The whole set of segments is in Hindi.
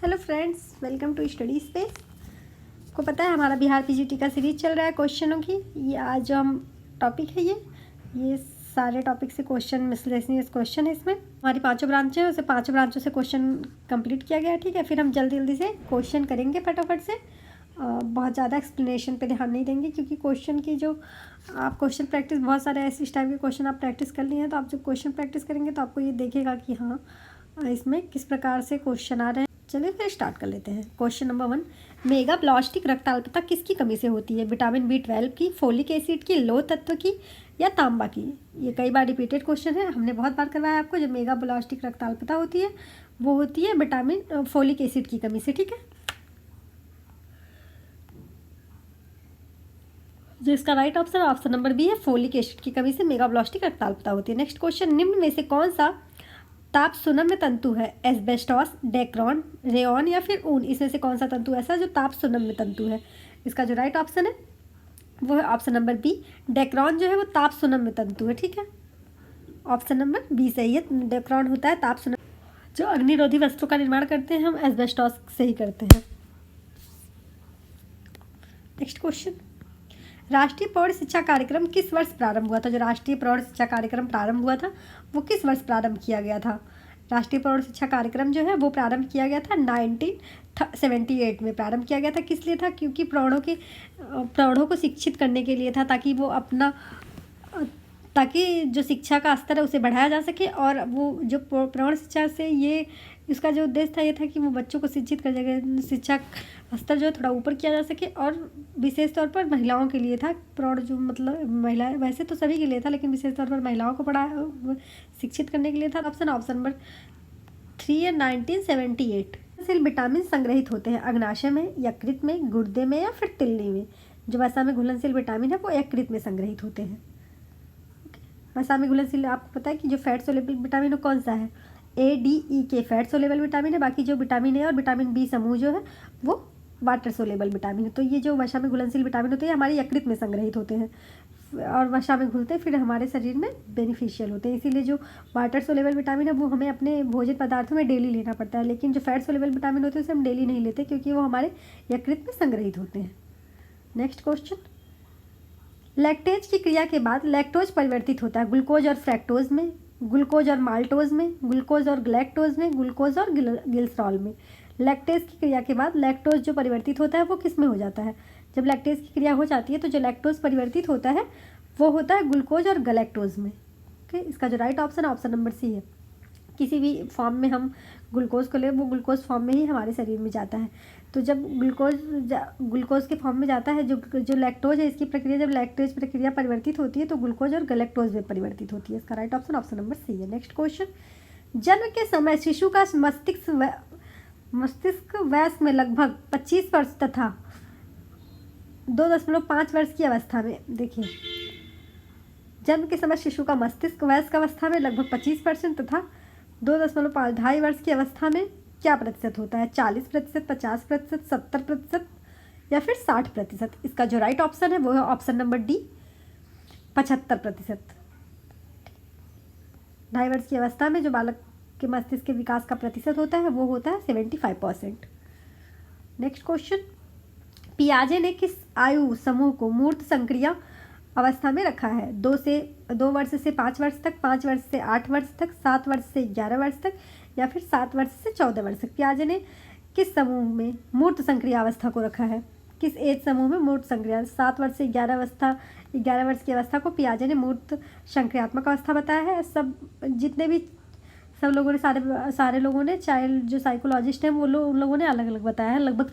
Hello friends, welcome to study space. को पता है हमारा बिहार पीजीटी का सीरीज चल रहा है क्वेश्चनों की। ये आज जो हम टॉपिक है ये सारे टॉपिक से क्वेश्चन मिसलेनियस क्वेश्चन है। इसमें हमारी 5 ब्रांचें हैं, उसे 5 ब्रांचों से क्वेश्चन कंप्लीट किया गया है। ठीक है, फिर हम जल्दी से क्वेश्चन करेंगे फटाफट से। बहुत ज़्यादा एक्सप्लेनेशन पे ध्यान नहीं देंगे, क्योंकि क्वेश्चन की जो आप क्वेश्चन प्रैक्टिस बहुत सारे ऐसे इस टाइप के क्वेश्चन आप प्रैक्टिस कर लिए हैं, तो आप जब क्वेश्चन प्रैक्टिस करेंगे तो आपको ये देखेगा कि हाँ इसमें किस प्रकार से क्वेश्चन आ रहे हैं। चलिए फिर स्टार्ट कर लेते हैं। क्वेश्चन नंबर 1, मेगाब्लास्टिक रक्ताल्पता किसकी कमी से होती है? विटामिन B12 की, फोलिक एसिड की, लोह तत्व की या तांबा की? ये कई बार रिपीटेड क्वेश्चन है, हमने बहुत बार करवाया आपको। जो मेगाब्लास्टिक रक्ताल्पता होती है वो होती है विटामिन फोलिक एसिड की कमी से। ठीक है, जो इसका राइट ऑप्शन नंबर बी है, फोलिक एसिड की कमी से मेगाब्लास्टिक रक्ताल्पता होती है। नेक्स्ट क्वेश्चन, निम्न में से कौन सा ताप सुनम्य तंतु है? एस्बेस्टॉस, डेक्रोन, रेयॉन या फिर ऊन? इसमें से कौन सा तंतु ऐसा जो ताप सुनम्य तंतु है? इसका जो राइट ऑप्शन है वो है ऑप्शन नंबर बी, डेक्रोन जो है वो ताप सुनम्य तंतु है। ठीक है, ऑप्शन नंबर बी सही है। डेक्रोन होता है ताप सुनम्य। जो अग्निरोधी वस्त्रों का निर्माण करते हैं हम एस्बेस्टॉस से ही करते हैं। नेक्स्ट क्वेश्चन, राष्ट्रीय प्रौढ़ शिक्षा कार्यक्रम किस वर्ष प्रारंभ हुआ था? जो राष्ट्रीय प्रौढ़ शिक्षा कार्यक्रम प्रारंभ हुआ था वो किस वर्ष प्रारंभ किया गया था? राष्ट्रीय प्रौढ़ शिक्षा कार्यक्रम जो है वो प्रारंभ किया गया था 1978 में प्रारंभ किया गया था। किस लिए था? क्योंकि प्रौढ़ों को शिक्षित करने के लिए था, ताकि जो शिक्षा का स्तर है उसे बढ़ाया जा सके। और वो जो प्रौढ़ शिक्षा से ये इसका जो उद्देश्य था ये था कि वो बच्चों को शिक्षित कर सके, शिक्षा स्तर जो है थोड़ा ऊपर किया जा सके। और विशेष तौर पर महिलाओं के लिए था। प्रौढ़ जो मतलब महिलाएं, वैसे तो सभी के लिए था लेकिन विशेष तौर पर महिलाओं को शिक्षित करने के लिए था। ऑप्शन नंबर 3 है 1978। सिल विटामिन संग्रहित होते हैं अग्नाशय में, यकृत में, गुर्दे में या फिर तिल्ली में? जो वसा में घुलनशील विटामिन है वो यकृत में संग्रहित होते हैं। वसा में घुलनशील आपको पता है कि जो फैट सोलेबल विटामिन है कौन सा है? A, D, E के फैट सोलेबल विटामिन है। बाकी जो विटामिन ए और विटामिन बी समूह जो है वो वाटर सोलेबल विटामिन है। तो ये जो वसा में घुलनशील विटामिन होते हैं हमारे यकृत में संग्रहित होते हैं और वसा में घुलते फिर हमारे शरीर में बेनिफिशियल होते हैं। इसीलिए जो वाटर सोलेबल विटामिन है वो हमें अपने भोजन पदार्थों में डेली लेना पड़ता है, लेकिन जो फैट सोलेबल विटामिन होते हैं उसे हम डेली नहीं लेते क्योंकि वो हमारे यकृत में संग्रहित होते हैं। नेक्स्ट क्वेश्चन, लैक्टेज की क्रिया के बाद लैक्टोज परिवर्तित होता है ग्लूकोज और फ्रैक्टोज में, ग्लूकोज और माल्टोज में, ग्लूकोज और ग्लैक्टोज में, ग्लूकोज और गिल्सरॉल में? लैक्टेज की क्रिया के बाद लैक्टोज जो परिवर्तित होता है वो किस में हो जाता है? जब लैक्टेज की क्रिया हो जाती है तो जो लैक्टोज परिवर्तित होता है वो होता है ग्लूकोज और गलैक्टोज में। ओके, इसका जो राइट ऑप्शन नंबर सी है। किसी भी फॉर्म में हम ग्लूकोज को ले वो ग्लूकोज फॉर्म में ही हमारे शरीर में जाता है। तो जब ग्लूकोज के फॉर्म में जाता है, जो लैक्टोज है, इसकी प्रक्रिया जब लैक्टेज प्रक्रिया परिवर्तित होती है तो ग्लूकोज और गलैक्टोज में परिवर्तित होती है। इसका राइट ऑप्शन नंबर सी है। नेक्स्ट क्वेश्चन, जन्म के समय शिशु का मस्तिष्क वयस्क में लगभग 25 वर्ष तथा 2.5 वर्ष की अवस्था में, देखिए जन्म के समय शिशु का मस्तिष्क वयस्क अवस्था में लगभग 25% तथा 2.5 वर्ष की अवस्था में क्या प्रतिशत होता है? 40%, 50%, 70% या फिर 60%? इसका जो राइट ऑप्शन है वो है ऑप्शन नंबर डी, 75%। 2.5 वर्ष की अवस्था में जो बालक के मस्तिष्क के विकास का प्रतिशत होता है वो होता है 75%। नेक्स्ट क्वेश्चन, पियाजे ने किस आयु समूह को मूर्त संक्रिया अवस्था में रखा है? 2 वर्ष से 5 वर्ष तक, 5 वर्ष से 8 वर्ष तक, 7 वर्ष से 11 वर्ष तक या फिर 7 वर्ष से 14 वर्ष तक? पियाजे ने किस समूह में मूर्त संक्रिया अवस्था को रखा है? किस एज समूह में मूर्त संक्रिया? 7 वर्ष से 11 वर्ष की अवस्था को पियाजे ने मूर्त संक्रियात्मक अवस्था बताया है। सब लोगों ने सारे लोगों ने, चाइल्ड जो साइकोलॉजिस्ट हैं उन लोगों ने अलग अलग बताया है। लगभग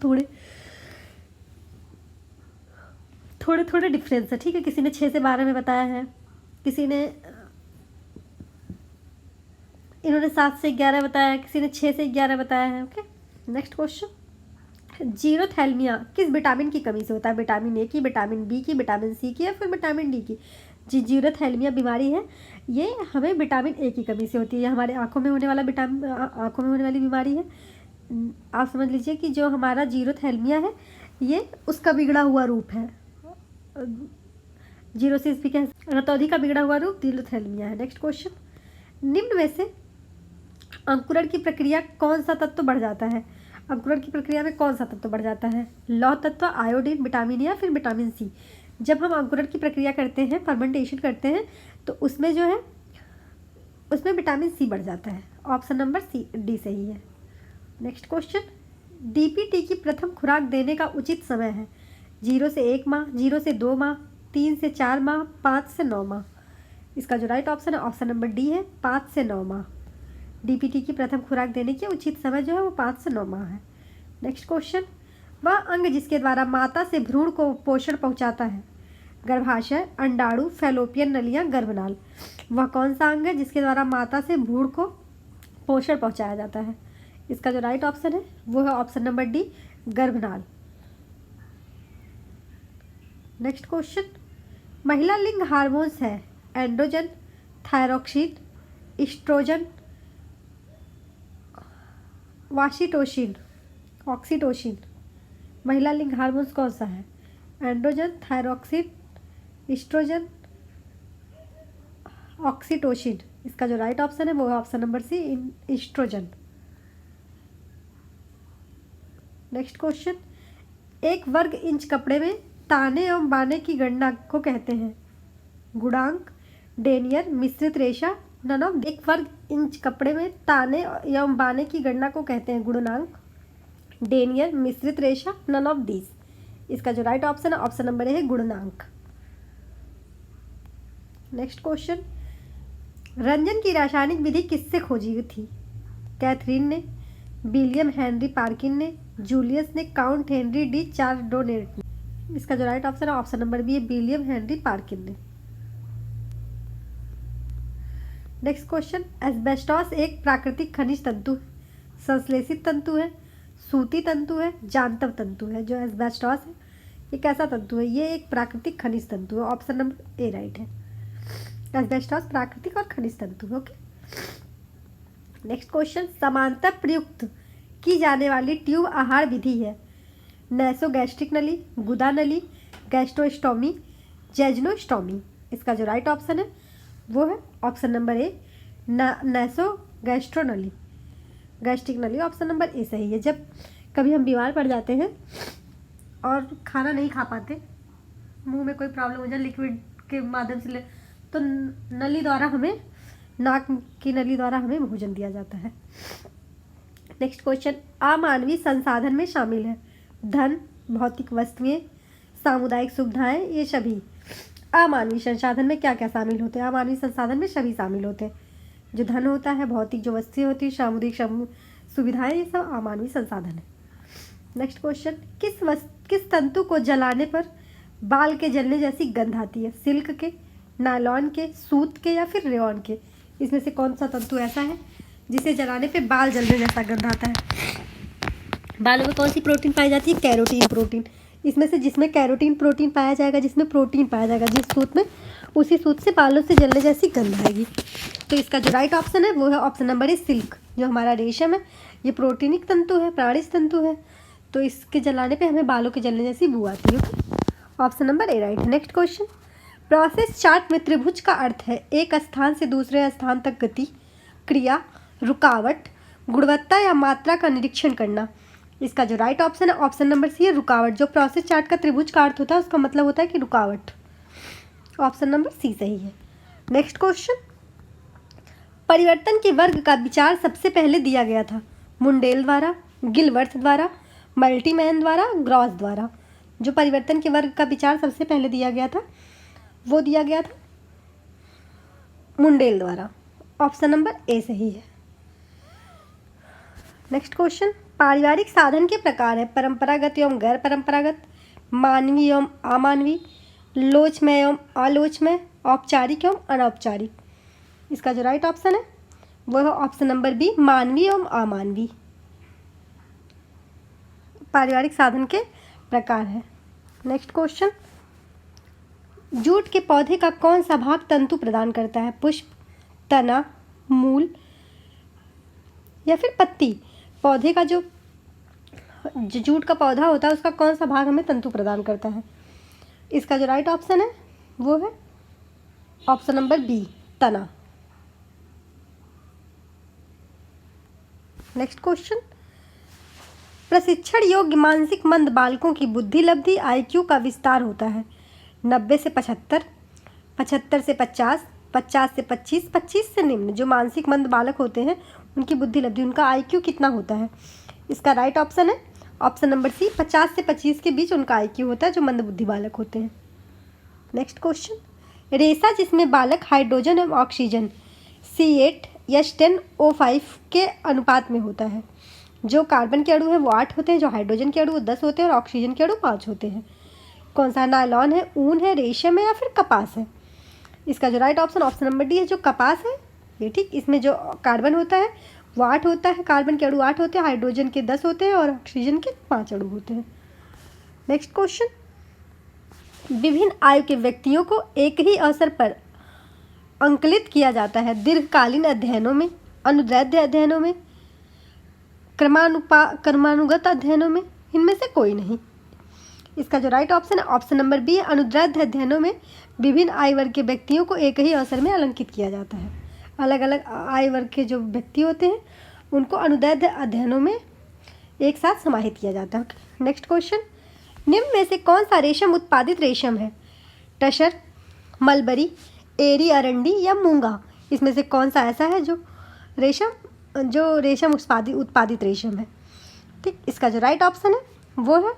थोड़े डिफरेंस है। ठीक है, किसी ने 6 से 12 में बताया है, किसी ने इन्होंने 7 से 11 बताया है, किसी ने 6 से 11 बताया है। ओके, नेक्स्ट क्वेश्चन, जीरोथैल्मिया किस विटामिन की कमी से होता है? विटामिन ए की, विटामिन बी की, विटामिन सी की या फिर विटामिन डी की? जीरोथैल्मिया बीमारी है ये हमें विटामिन ए की कमी से होती है। हमारे आँखों में होने वाली बीमारी है। आप समझ लीजिए कि जो हमारा जीरोथैल्मिया है ये उसका बिगड़ा हुआ रूप है। जीरोसिस भी कह, रतौंधी का बिगड़ा हुआ रूप जीरोथैल्मिया है। नेक्स्ट क्वेश्चन, निम्न में से अंकुरण की प्रक्रिया कौन सा तत्व बढ़ जाता है? अंकुरण की प्रक्रिया में कौन सा तत्व बढ़ जाता है? लौह तत्व, आयोडीन, विटामिन या फिर विटामिन सी। जब हम अंकुरण की प्रक्रिया करते हैं, फर्मेंटेशन करते हैं, तो उसमें जो है उसमें विटामिन सी बढ़ जाता है। ऑप्शन नंबर सी डी सही है। नेक्स्ट क्वेश्चन, डीपीटी की प्रथम खुराक देने का उचित समय है? 0 से 1 माह, 0 से 2 माह, 3 से 4 माह, 5 से 9 माह। इसका जो राइट ऑप्शन है ऑप्शन नंबर डी है, 5 से 9 माह। डीपीटी की प्रथम खुराक देने की उचित समय जो है वो 5 से 9 माह है। नेक्स्ट क्वेश्चन, वह अंग जिसके द्वारा माता से भ्रूण को पोषण पहुंचाता है? गर्भाशय, अंडाणु, फैलोपियन नलियाँ, गर्भनाल। वह कौन सा अंग है जिसके द्वारा माता से भ्रूण को पोषण पहुंचाया जाता है? इसका जो राइट ऑप्शन है वो है ऑप्शन नंबर डी, गर्भनाल। नेक्स्ट क्वेश्चन, महिला लिंग हार्मोन्स है? एंड्रोजन, थायरॉक्सिन, इस्ट्रोजन, वाशिटोसिन, ऑक्सीटोसिन। महिला लिंग हार्मोन्स कौन सा है? Androgen, thyroxine, oestrogen, oxytocin. इसका जो राइट ऑप्शन है वो है option number C, oestrogen. Next question, एक वर्ग इंच कपड़े में ताने एवं बाने की गणना को कहते हैं? गुणांक, डेनियर, मिश्रित रेशा, नन ऑफ। एक वर्ग इंच कपड़े में ताने एवं बाने की गणना को कहते हैं? गुणांक, डेनियर, मिश्रित रेशा, नन ऑफ दीज। इसका जो राइट ऑप्शन है ऑप्शन नंबर ए है, गुणांक। नेक्स्ट क्वेश्चन, रंजन की रासायनिक विधि किससे खोजी थी? कैथरीन ने, विलियम हेनरी पार्किन ने, जूलियस ने, काउंट हेनरी डी चार्डोनेट ने। इसका जो राइट ऑप्शन है ऑप्शन नंबर बी है, विलियम हेनरी पार्किन ने। नेक्स्ट क्वेश्चन, एस्बेस्टॉस एक प्राकृतिक खनिज तंतु है, संश्लेषित तंतु है, सूती तंतु है, जानतव तंतु है? जो एस्बेस्टॉस है ये कैसा तंतु है? ये एक प्राकृतिक खनिज तंतु है। ऑप्शन नंबर ए राइट है, एस्बेस्टॉस प्राकृतिक और खनिज तंतु है। ओके। नेक्स्ट क्वेश्चन, समांतर प्रयुक्त की जाने वाली ट्यूब आहार विधि है? नैसोगैस्ट्रिक नली, गुदा नली, गैस्ट्रोस्टोमी, जेजनोस्टोमी। इसका जो राइट ऑप्शन है वो है ऑप्शन नंबर ए, नैसोगैस्ट्रो नली, गैस्ट्रिक नली। ऑप्शन नंबर ए सही है। जब कभी हम बीमार पड़ जाते हैं और खाना नहीं खा पाते, मुंह में कोई प्रॉब्लम हो जाए लिक्विड के माध्यम से तो नली द्वारा हमें, नाक की नली द्वारा हमें भोजन दिया जाता है। नेक्स्ट क्वेश्चन, अमानवीय संसाधन में शामिल है? धन, भौतिक वस्तुएं, सामुदायिक सुविधाएं, ये सभी। अमानवीय संसाधन में क्या क्या शामिल होते हैं? अमानवीय संसाधन में सभी शामिल होते हैं। जो धन होता है, भौतिक जो वस्तुएं होती है, सामुदायिक सुविधाएं, ये सब अमानवीय संसाधन है। नेक्स्ट क्वेश्चन, किस तंतु को जलाने पर बाल के जलने जैसी गंध आती है? सिल्क के, नायलॉन के, सूत के या फिर रेयॉन के? इसमें से कौन सा तंतु ऐसा है जिसे जलाने पे बाल जलने जैसा गंध आता है? बालों में कौन सी प्रोटीन पाई जाती है? Carotene protein. इसमें से जिसमें कैरोटीन प्रोटीन पाया जाएगा, जिसमें प्रोटीन पाया जाएगा जिस सूत में, उसी सूत से बालों से जलने जैसी गंध आएगी। तो इसका जो राइट ऑप्शन है वो है ऑप्शन नंबर ए, सिल्क। जो हमारा रेशम है ये प्रोटीनिक तंतु है, प्राणिज तंतु है, तो इसके जलाने पे हमें बालों के जलने जैसी बू आती है। ऑप्शन नंबर ए राइट है। नेक्स्ट क्वेश्चन, प्रोसेस चार्ट में त्रिभुज का अर्थ है? एक स्थान से दूसरे स्थान तक गति, क्रिया, रुकावट, गुणवत्ता या मात्रा का निरीक्षण करना। इसका जो राइट ऑप्शन है ऑप्शन नंबर सी है, रुकावट। जो प्रोसेस चार्ट का त्रिभुज का अर्थ होता है उसका मतलब होता है कि रुकावट। ऑप्शन नंबर सी सही है। नेक्स्ट क्वेश्चन, परिवर्तन के वर्ग का विचार सबसे पहले दिया गया था? मुंडेल द्वारा, गिलवर्थ द्वारा, मल्टीमैन द्वारा, ग्रॉस द्वारा। जो परिवर्तन के वर्ग का विचार सबसे पहले दिया गया था वो दिया गया था मुंडेल द्वारा। ऑप्शन नंबर ए सही है। नेक्स्ट क्वेश्चन, पारिवारिक साधन के प्रकार है? परंपरागत एवं गैर परंपरागत, मानवीय एवं अमानवीय, लोचमय एवं आलोचमय, औपचारिक एवं अनौपचारिक। इसका जो राइट ऑप्शन है वो है ऑप्शन नंबर बी, मानवीय एवं अमानवीय। पारिवारिक साधन के प्रकार है। नेक्स्ट क्वेश्चन, जूट के पौधे का कौन सा भाग तंतु प्रदान करता है? पुष्प, तना, मूल या फिर पत्ती? पौधे का जो जूट का पौधा होता है उसका कौन सा भाग हमें तंतु प्रदान करता है? इसका जो राइट ऑप्शन है वो है ऑप्शन नंबर बी, तना। नेक्स्ट क्वेश्चन, प्रशिक्षण योग्य मानसिक मंद बालकों की बुद्धि लब्धि IQ का विस्तार होता है 90 से 75, 75 से 50, 50 से 25, 25 से निम्न। जो मानसिक मंद बालक होते हैं उनकी बुद्धि लब्धि, उनका IQ कितना होता है? इसका राइट ऑप्शन है ऑप्शन नंबर सी, 50 से 25 के बीच उनका IQ होता है जो मंद बुद्धि बालक होते हैं। नेक्स्ट क्वेश्चन, रेशा जिसमें बालक हाइड्रोजन एवं ऑक्सीजन C8H10O5 के अनुपात में होता है। जो कार्बन के अणु है वो 8 होते हैं, जो हाइड्रोजन के अणु वो 10 होते हैं और ऑक्सीजन के अणु 5 होते हैं। कौन सा? नायलॉन है, ऊन है, रेशम है या फिर कपास है? इसका जो right option option number D है, जो कपास है ये ठीक। इसमें जो कार्बन होता है वो 8 होता है, कार्बन के अणु 8 होते हैं, हाइड्रोजन के 10 होते हैं और ऑक्सीजन के 5 अणु होते हैं। नेक्स्ट क्वेश्चन, विभिन्न आयु के व्यक्तियों को एक ही अवसर पर अंकलित किया जाता है दीर्घकालीन अध्ययनों में, अनुदैर्ध्य अध्ययनों में, क्रमानुगत अध्ययनों में, इनमें से कोई नहीं। इसका जो राइट ऑप्शन है ऑप्शन नंबर बी है, अनुदैर्ध्य अध्ययनों में विभिन्न आयु वर्ग के व्यक्तियों को एक ही अवसर में अलंकित किया जाता है। अलग अलग आयु वर्ग के जो व्यक्ति होते हैं उनको अनुदैर्ध्य अध्ययनों में एक साथ समाहित किया जाता है। नेक्स्ट क्वेश्चन, निम्न में से कौन सा रेशम उत्पादित रेशम है? टसर, मलबरी, एरी अरंडी या मूंगा? इसमें से कौन सा ऐसा है जो रेशम उत्पादित रेशम है? ठीक, इसका जो राइट ऑप्शन है वो है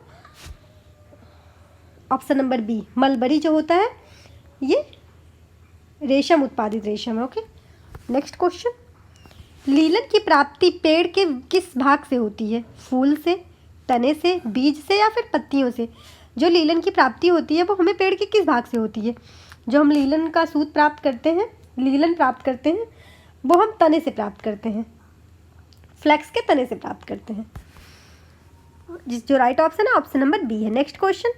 ऑप्शन नंबर बी, मलबरी जो होता है ये रेशम उत्पादित रेशम है। ओके, नेक्स्ट क्वेश्चन, लीलन की प्राप्ति पेड़ के किस भाग से होती है? फूल से, तने से, बीज से या फिर पत्तियों से? जो लीलन की प्राप्ति होती है वो हमें पेड़ के किस भाग से होती है? जो हम लीलन का सूत प्राप्त करते हैं, लीलन प्राप्त करते हैं, वो हम तने से प्राप्त करते हैं, फ्लैक्स के तने से प्राप्त करते हैं। जो राइट ऑप्शन है ऑप्शन नंबर बी है। नेक्स्ट क्वेश्चन,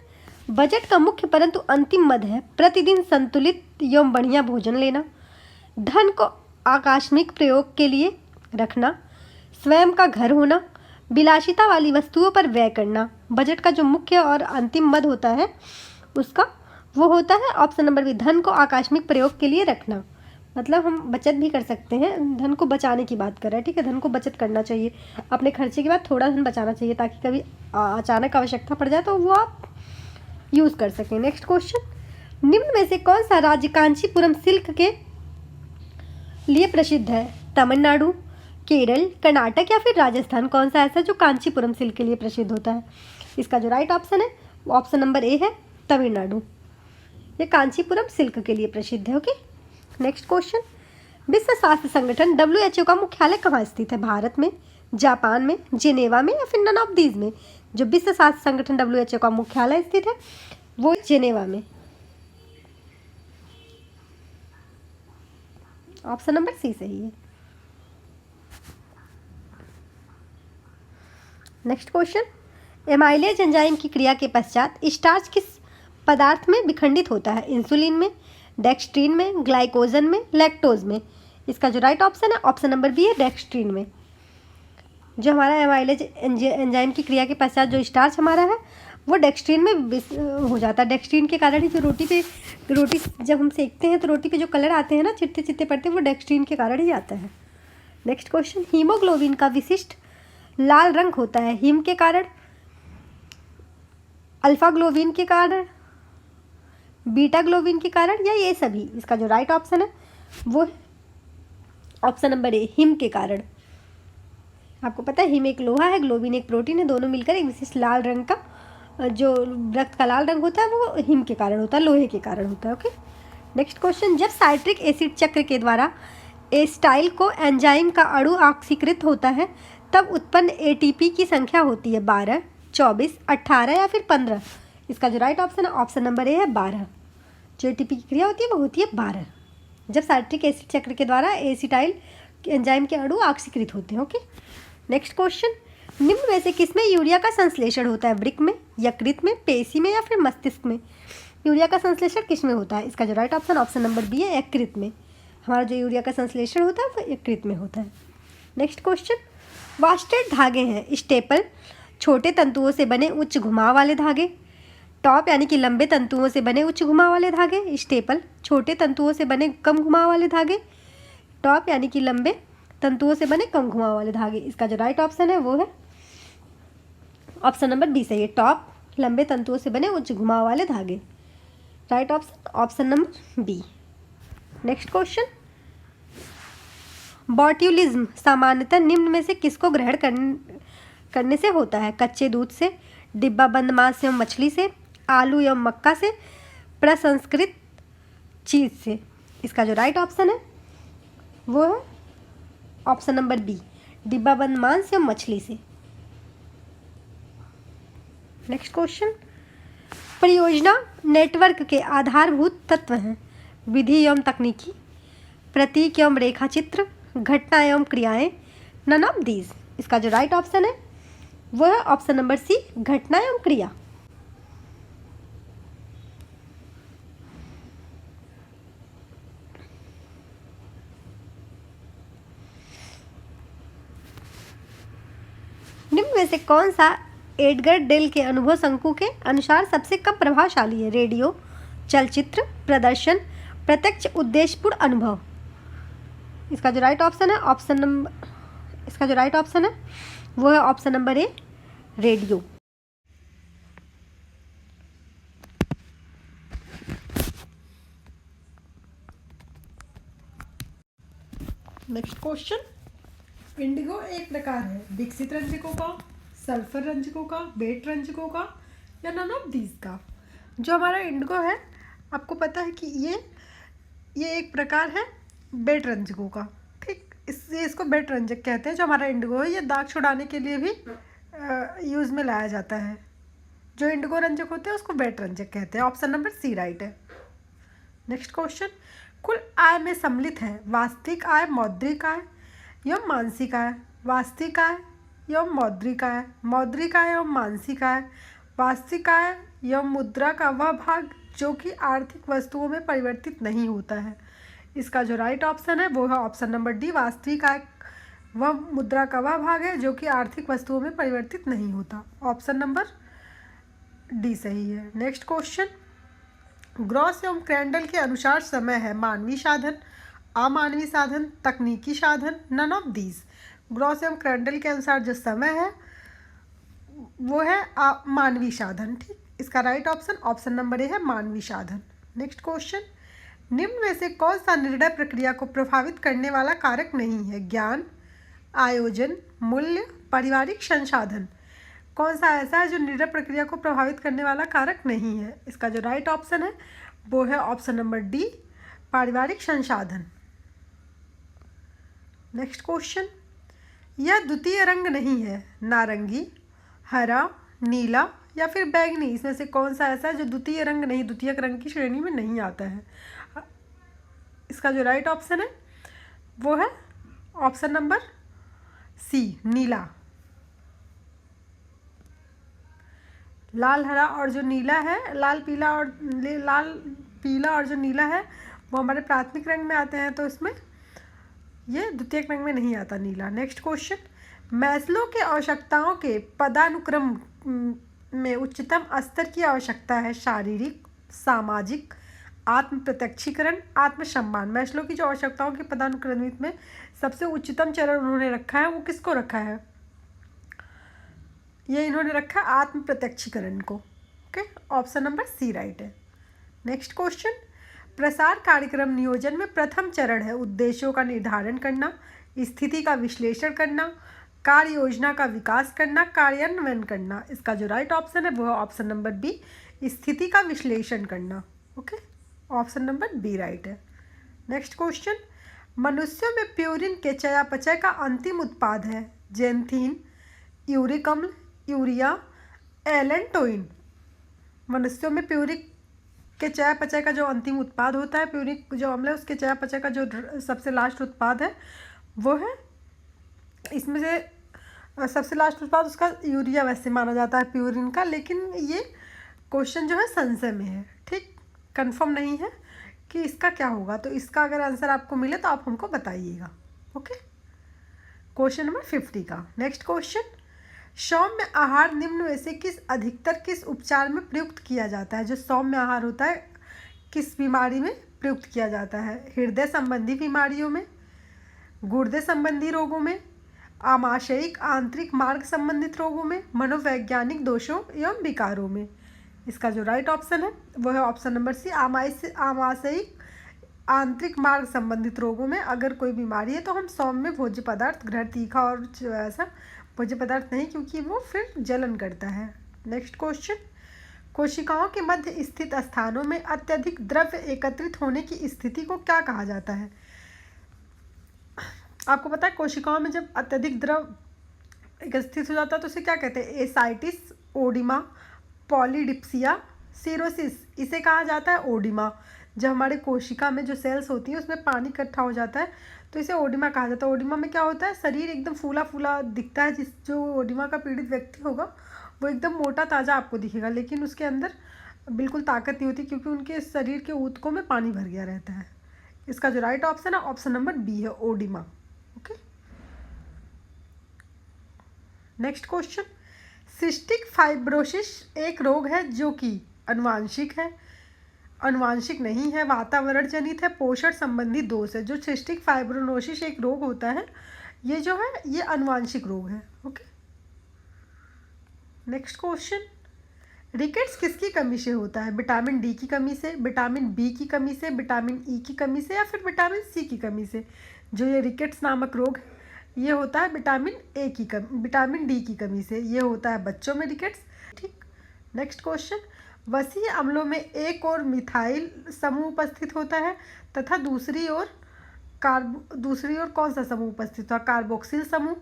बजट का मुख्य परंतु अंतिम मद है प्रतिदिन संतुलित एवं बढ़िया भोजन लेना, धन को आकस्मिक प्रयोग के लिए रखना, स्वयं का घर होना, विलासिता वाली वस्तुओं पर व्यय करना। बजट का जो मुख्य और अंतिम मद होता है उसका वो होता है ऑप्शन नंबर बी, धन को आकस्मिक प्रयोग के लिए रखना। मतलब हम बचत भी कर सकते हैं, धन को बचाने की बात कर रहे हैं, ठीक है। धन को बचत करना चाहिए, अपने खर्चे के बाद थोड़ा धन बचाना चाहिए ताकि कभी अचानक आवश्यकता पड़ जाए तो वो आप यूज़ कर सकें। नेक्स्ट क्वेश्चन, निम्न में से कौन सा राज्य कांचीपुरम सिल्क के लिए प्रसिद्ध है? तमिलनाडु, केरल, कर्नाटक या फिर राजस्थान? कौन सा ऐसा जो कांचीपुरम सिल्क के लिए प्रसिद्ध होता है? इसका जो राइट ऑप्शन है ऑप्शन नंबर ए है, तमिलनाडु। ये कांचीपुरम सिल्क के लिए प्रसिद्ध है। ओके, नेक्स्ट क्वेश्चन, विश्व स्वास्थ्य संगठन WHO का मुख्यालय कहाँ स्थित है? भारत में, जापान में, जिनेवा में या फिर नन ऑफ दीज में? जो विश्व स्वास्थ्य संगठन WHO का मुख्यालय स्थित है वो जिनेवा में। ऑप्शन नंबर सी सही है। नेक्स्ट क्वेश्चन, एमाइलेज एंजाइम की क्रिया के पश्चात स्टार्च किस पदार्थ में विखंडित होता है? इंसुलिन में, डेक्स्ट्रीन में, ग्लाइकोजन में, लैक्टोज में? इसका जो राइट ऑप्शन है ऑप्शन नंबर बी है, डेक्स्ट्रीन में। जो हमारा एमाइलेज एंजाइम की क्रिया के पश्चात जो स्टार्च हमारा है वो डेक्स्ट्रीन में हो जाता है। डेक्स्ट्रीन के कारण ही जो रोटी जब हम सेकते हैं तो रोटी पे जो कलर आते हैं ना, चिट्टे चिट्टे पड़ते हैं, वो डेक्स्ट्रीन के कारण ही आता है। नेक्स्ट क्वेश्चन, हीमोग्लोबिन का विशिष्ट लाल रंग होता है हिम के कारण, अल्फा ग्लोबिन के कारण, बीटा ग्लोबिन के कारण या ये सभी? इसका जो राइट ऑप्शन है वो ऑप्शन नंबर ए, हिम के कारण। आपको पता है हिम एक लोहा है, ग्लोबिन एक प्रोटीन है, दोनों मिलकर एक विशिष्ट लाल रंग का जो रक्त का लाल रंग होता है वो हिम के कारण होता है, लोहे के कारण होता है। ओके, नेक्स्ट क्वेश्चन, जब साइट्रिक एसिड चक्र के द्वारा एसिटाइल को एंजाइम का अणु ऑक्सीकृत होता है तब उत्पन्न ATP की संख्या होती है 12, 24, 18 या फिर 15? इसका जो राइट ऑप्शन है ऑप्शन नंबर ए है, 12। जो ATP की क्रिया होती है वो होती है 12, जब साइट्रिक एसिड चक्र के द्वारा एसिटाइल एंजाइम के अणु ऑक्सीकृत होते हैं। ओके, नेक्स्ट क्वेश्चन, निम्न में से किसमें यूरिया का संश्लेषण होता है? वृक्क में, यकृत में, पेशी में या फिर मस्तिष्क में? यूरिया का संश्लेषण किसमें होता है? इसका जो right option option number B है, यकृत में। हमारा जो यूरिया का संश्लेषण होता है वो यकृत में होता है। नेक्स्ट क्वेश्चन, वास्टेड धागे हैं स्टेपल, छोटे तंतुओं से बने उच्च घुमाव वाले धागे, टॉप यानी कि लंबे तंतुओं से बने उच्च घुमाव वाले धागे, स्टेपल, छोटे तंतुओं से बने कम घुमाव वाले धागे, टॉप यानी कि लंबे तंतुओं से बने कम घुमाव वाले धागे। इसका जो राइट ऑप्शन है वो है ऑप्शन नंबर बी सही है, टॉप लंबे तंतुओं से बने उच्च घुमाव वाले धागे। Right option option number B. Next question, botulism सामान्यतः निम्न में से किसको ग्रहण करने से होता है? कच्चे दूध से, डिब्बा बंद मांस एवं मछली से, आलू एवं मक्का से, प्रसंस्कृत चीज से। इसका जो राइट ऑप्शन है वो है ऑप्शन नंबर बी, डिब्बा बंद मांस एवं मछली से। नेक्स्ट क्वेश्चन, परियोजना नेटवर्क के आधारभूत तत्व हैं? विधि एवं तकनीकी, प्रतीक एवं रेखा चित्र, घटना एवं क्रियाएं, नन ऑफ दीज। इसका जो राइट ऑप्शन है वो है ऑप्शन नंबर सी, घटना एवं क्रिया। निम्न में से कौन सा एडगर डेल के अनुभव शंकु के अनुसार सबसे कम प्रभावशाली है? रेडियो, चलचित्र, प्रदर्शन, प्रत्यक्ष उद्देश्यपूर्ण अनुभव। इसका जो राइट ऑप्शन है वो है option number A, radio. Next question, Indigo एक प्रकार है विकसित रंजकों का, सल्फर रंजकों का, बेट रंजकों का या नन ऑफ दीज का? जो हमारा इंडिगो है आपको पता है कि ये एक प्रकार है बेट रंजकों का। ठीक, इसको बेट रंजक कहते हैं। जो हमारा इंडिगो है ये दाग छुड़ाने के लिए भी यूज़ में लाया जाता है। जो इंडिगो रंजक होते हैं उसको बेट रंजक कहते हैं। ऑप्शन नंबर सी राइट है। नेक्स्ट क्वेश्चन, कुल आय में सम्मिलित है वास्तविक आय, मौद्रिक आय एवं मानसिक आय, वास्तविक आय एवं मौद्रिक आय, मौद्रिक आय एवं मानसिक आय, वास्तविक आय एवं मुद्रा का वह भाग जो कि आर्थिक वस्तुओं में परिवर्तित नहीं होता है। इसका जो राइट ऑप्शन है वो है ऑप्शन नंबर डी, वास्तविक आय वह मुद्रा का वह भाग है जो कि आर्थिक वस्तुओं में परिवर्तित नहीं होता। ऑप्शन नंबर डी सही है। नेक्स्ट क्वेश्चन, ग्रॉस एवं क्रैंडल के अनुसार समय है मानवीय साधन, अमानवीय साधन, तकनीकी साधन, नन ऑफ दीज। ग्रॉस एवं क्रैंडल के अनुसार जो समय है वो है मानवीय साधन। ठीक, इसका राइट ऑप्शन नंबर ए है, मानवीय साधन। नेक्स्ट क्वेश्चन, निम्न में से कौन सा निर्णय प्रक्रिया को प्रभावित करने वाला कारक नहीं है? ज्ञान, आयोजन, मूल्य, पारिवारिक संसाधन। कौन सा ऐसा है जो निर्णय प्रक्रिया को प्रभावित करने वाला कारक नहीं है? इसका जो राइट ऑप्शन है वो है ऑप्शन नंबर डी, पारिवारिक संसाधन। नेक्स्ट क्वेश्चन, यह द्वितीय रंग नहीं है, नारंगी, हरा, नीला या फिर बैंगनी। इसमें से कौन सा ऐसा है जो द्वितीय रंग नहीं, द्वितीय रंग की श्रेणी में नहीं आता है? इसका जो राइट ऑप्शन है वो है ऑप्शन नंबर सी, नीला। लाल, हरा और जो नीला है, लाल पीला और जो नीला है वो हमारे प्राथमिक रंग में आते हैं, तो इसमें ये द्वितीय रंग में नहीं आता नीला। नेक्स्ट क्वेश्चन, मैस्लो के आवश्यकताओं के पदानुक्रम में उच्चतम स्तर की आवश्यकता है शारीरिक, सामाजिक, आत्म प्रत्यक्षीकरण, आत्मसम्मान। मैस्लो की जो आवश्यकताओं के पदानुक्रमित में सबसे उच्चतम चरण उन्होंने रखा है वो किसको रखा है? ये इन्होंने रखा आत्म प्रत्यक्षीकरण को। Okay, option number C right है। नेक्स्ट क्वेश्चन, प्रसार कार्यक्रम नियोजन में प्रथम चरण है उद्देश्यों का निर्धारण करना, स्थिति का विश्लेषण करना, कार्य योजना का विकास करना, कार्यान्वयन करना। इसका जो राइट ऑप्शन है वो है ऑप्शन नंबर बी, स्थिति का विश्लेषण करना। Okay, option number B right है। नेक्स्ट क्वेश्चन, मनुष्यों में प्यूरिन के चयापचय का अंतिम उत्पाद है जेंथीन, यूरिक अम्ल, यूरिया, एलेंटोइन। मनुष्यों में प्यूरिक के चयापचय का जो अंतिम उत्पाद होता है, प्यूरिक जो अम्ल है उसके चयापचय का जो सबसे लास्ट उत्पाद है वो है, इसमें से सबसे लास्ट उत्पाद उसका यूरिया वैसे माना जाता है प्यूरिन का, लेकिन ये क्वेश्चन जो है संशय में है। ठीक, कंफर्म नहीं है कि इसका क्या होगा, तो इसका अगर आंसर आपको मिले तो आप हमको बताइएगा। ओके, क्वेश्चन नंबर 50 का। नेक्स्ट क्वेश्चन, सौम्य आहार निम्न में से अधिकतर किस उपचार में प्रयुक्त किया जाता है? जो सौम्य आहार होता है किस बीमारी में प्रयुक्त किया जाता है? हृदय संबंधी बीमारियों में, गुर्दे संबंधी रोगों में, आमाशयिक आंतरिक मार्ग संबंधित रोगों में, मनोवैज्ञानिक दोषों एवं विकारों में। इसका जो राइट ऑप्शन है वो है ऑप्शन नंबर सी, आमाशयिक आंतरिक मार्ग संबंधित रोगों में अगर कोई बीमारी है तो हम सौम्य भोज्य पदार्थ ग्रहण, तीखा और ऐसा भोज्य पदार्थ नहीं, क्योंकि वो फिर जलन करता है। नेक्स्ट क्वेश्चन, कोशिकाओं के मध्य स्थित स्थानों में अत्यधिक द्रव्य एकत्रित होने की स्थिति को क्या कहा जाता है? आपको पता है कोशिकाओं में जब अत्यधिक द्रव एकत्रित हो जाता है तो उसे क्या कहते हैं? एसाइटिस, ओडिमा, पॉलीडिप्सिया, सीरोसिस, इसे कहा जाता है ओडिमा। जब हमारे कोशिका में जो सेल्स होती हैं उसमें पानी इकट्ठा हो जाता है तो इसे ओडिमा कहा जाता है। ओडिमा में क्या होता है? शरीर एकदम फूला फूला दिखता है। जो ओडिमा का पीड़ित व्यक्ति होगा वो एकदम मोटा ताज़ा आपको दिखेगा, लेकिन उसके अंदर बिल्कुल ताकत नहीं होती क्योंकि उनके शरीर के ऊतकों में पानी भर गया रहता है। इसका जो राइट ऑप्शन है ऑप्शन नंबर बी है, oedema. Okay, next question, cystic fibrosis एक रोग है जो कि आनुवांशिक है, आनुवांशिक नहीं है, वातावरण जनित है, पोषण संबंधी दोष है। जो सिस्टिक फाइब्रोसिस एक रोग होता है ये जो है ये आनुवांशिक रोग है। ओके, नेक्स्ट क्वेश्चन, रिकेट्स किसकी कमी से होता है? विटामिन डी की कमी से, विटामिन बी की कमी से, विटामिन ई की कमी से या फिर विटामिन सी की कमी से? जो ये रिकेट्स नामक रोग है ये होता है विटामिन डी की कमी से। ये होता है बच्चों में रिकेट्स। ठीक, नेक्स्ट क्वेश्चन, वसीय अम्लों में एक और मिथाइल समूह उपस्थित होता है तथा दूसरी ओर कौन सा समूह उपस्थित होता है? कार्बोक्सिल समूह,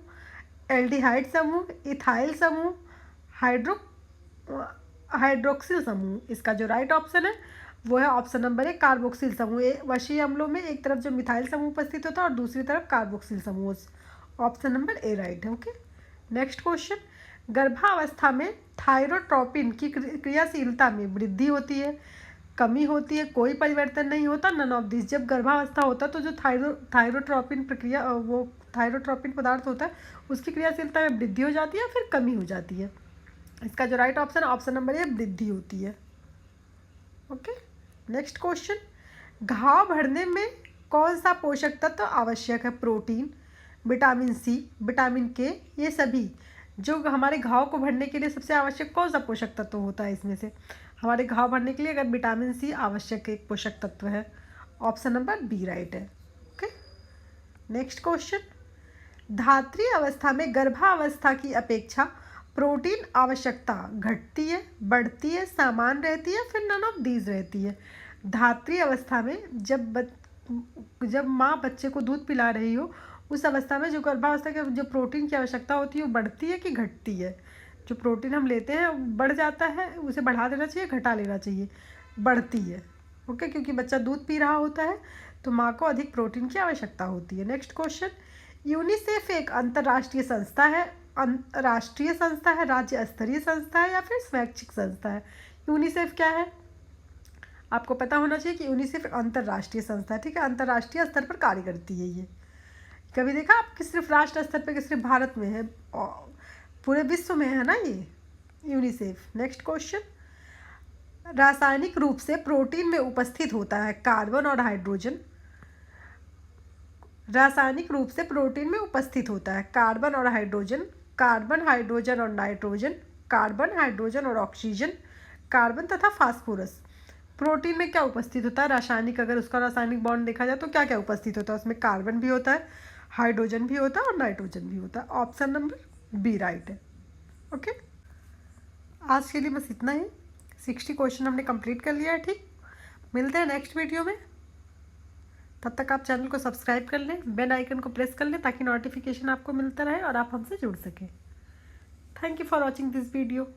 एल्डिहाइड समूह, इथाइल समूह, हाइड्रोक्सिल समूह। इसका जो राइट ऑप्शन है वो है ऑप्शन नंबर 1, कार्बोक्सिल समूह। वशीय अम्लों में एक तरफ जो मिथाइल समूह उपस्थित होता है और दूसरी तरफ कार्बोक्सिल समूह। ऑप्शन नंबर ए राइट है। ओके, नेक्स्ट क्वेश्चन, गर्भावस्था में थायरोट्रोपिन की क्रियाशीलता में वृद्धि होती है, कमी होती है, कोई परिवर्तन नहीं होता, नन ऑफ दिस। जब गर्भावस्था होता है तो जो थायरोट्रोपिन प्रक्रिया वो थायरोट्रोपिन पदार्थ होता है उसकी क्रियाशीलता में वृद्धि हो जाती है फिर कमी हो जाती है। इसका जो राइट ऑप्शन है ऑप्शन नंबर ए, वृद्धि होती है। ओके, नेक्स्ट क्वेश्चन, घाव भरने में कौन सा पोषक तत्व आवश्यक है? प्रोटीन, विटामिन सी, विटामिन के, ये सभी। जो हमारे घाव को भरने के लिए सबसे आवश्यक कौन सा पोषक तत्व होता है? इसमें से हमारे घाव भरने के लिए अगर विटामिन सी आवश्यक एक पोषक तत्व है, ऑप्शन नंबर बी राइट है। ओके, नेक्स्ट क्वेश्चन, धात्री अवस्था में गर्भावस्था की अपेक्षा प्रोटीन आवश्यकता घटती है, बढ़ती है, समान रहती है, फिर नन ऑफ दीज रहती है? धात्री अवस्था में जब माँ बच्चे को दूध पिला रही हो उस अवस्था में जो गर्भावस्था के जो प्रोटीन की आवश्यकता होती है वो बढ़ती है कि घटती है? जो प्रोटीन हम लेते हैं बढ़ जाता है, उसे बढ़ा देना चाहिए, घटा लेना चाहिए? बढ़ती है। ओके, क्योंकि बच्चा दूध पी रहा होता है तो माँ को अधिक प्रोटीन की आवश्यकता होती है। नेक्स्ट क्वेश्चन, यूनिसेफ एक अंतर्राष्ट्रीय संस्था है, राष्ट्रीय संस्था है, राज्य स्तरीय संस्था है या फिर स्वैच्छिक संस्था है? यूनिसेफ क्या है? आपको पता होना चाहिए कि यूनिसेफ अंतर्राष्ट्रीय संस्था है। ठीक है, अंतर्राष्ट्रीय स्तर पर कार्य करती है। ये कभी देखा आप कि सिर्फ राष्ट्र स्तर पर कि सिर्फ भारत में है? पूरे विश्व में है ना ये यूनिसेफ। नेक्स्ट क्वेश्चन, रासायनिक रूप से प्रोटीन में उपस्थित होता है कार्बन और हाइड्रोजन। रासायनिक रूप से प्रोटीन में उपस्थित होता है कार्बन और हाइड्रोजन, कार्बन, हाइड्रोजन और नाइट्रोजन, कार्बन, हाइड्रोजन और ऑक्सीजन, कार्बन तथा फास्फोरस। प्रोटीन में क्या उपस्थित होता है? रासायनिक, अगर उसका रासायनिक बॉन्ड देखा जाए तो क्या क्या उपस्थित होता है? उसमें कार्बन भी होता है, हाइड्रोजन भी होता है और नाइट्रोजन भी होता है। ऑप्शन नंबर बी राइट है। ओके, आज के लिए बस इतना ही। 60 क्वेश्चन हमने कंप्लीट कर लिया है। ठीक, मिलते हैं नेक्स्ट वीडियो में। तब तक आप चैनल को सब्सक्राइब कर लें, बेल आइकन को प्रेस कर लें ताकि नोटिफिकेशन आपको मिलता रहे और आप हमसे जुड़ सकें। Thank you for watching this video.